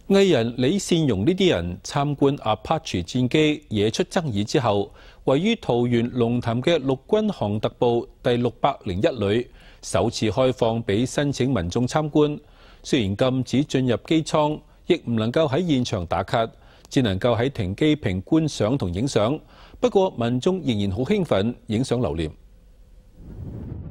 藝人李善容呢啲人參觀 Apache 戰機惹出爭議之後，位於桃園龍潭嘅陸軍航特部第601旅首次開放俾申請民眾參觀。雖然禁止進入機艙，亦唔能夠喺現場打卡，只能夠喺停機坪觀賞同影相。不過民眾仍然好興奮，影相留念。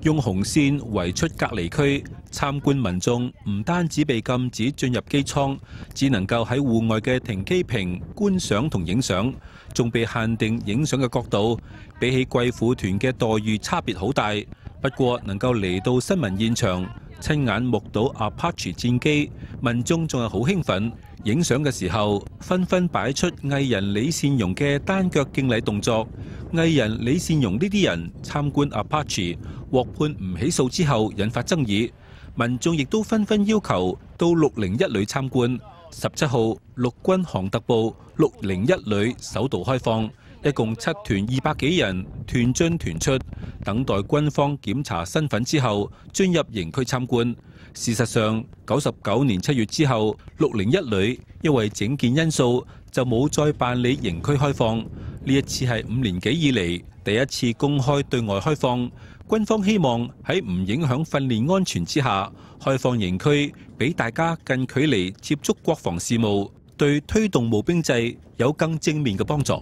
用紅線圍出隔離區，參觀民眾唔單止被禁止進入機艙，只能夠喺戶外嘅停機坪觀賞同影相，仲被限定影相嘅角度，比起貴婦團嘅待遇差別好大。不過能夠嚟到新聞現場，親眼目睹 Apache 戰機，民眾仲係好興奮。影相嘅時候，紛紛擺出藝人李善容嘅單腳敬禮動作。藝人李善容呢啲人參觀 Apache 獲判唔起訴之後，引發爭議。民眾亦都紛紛要求到601旅參觀。17號陸軍航特部601旅首度開放，一共7團200幾人團進團出，等待軍方檢查身份之後進入營區參觀。事實上，99年7月之後，601旅因為整建因素就冇再辦理營區開放。呢一次係5年幾以嚟第一次公開對外開放。軍方希望喺唔影響訓練安全之下，開放營區俾大家近距離接觸國防事務，對推動募兵制有更正面嘅幫助。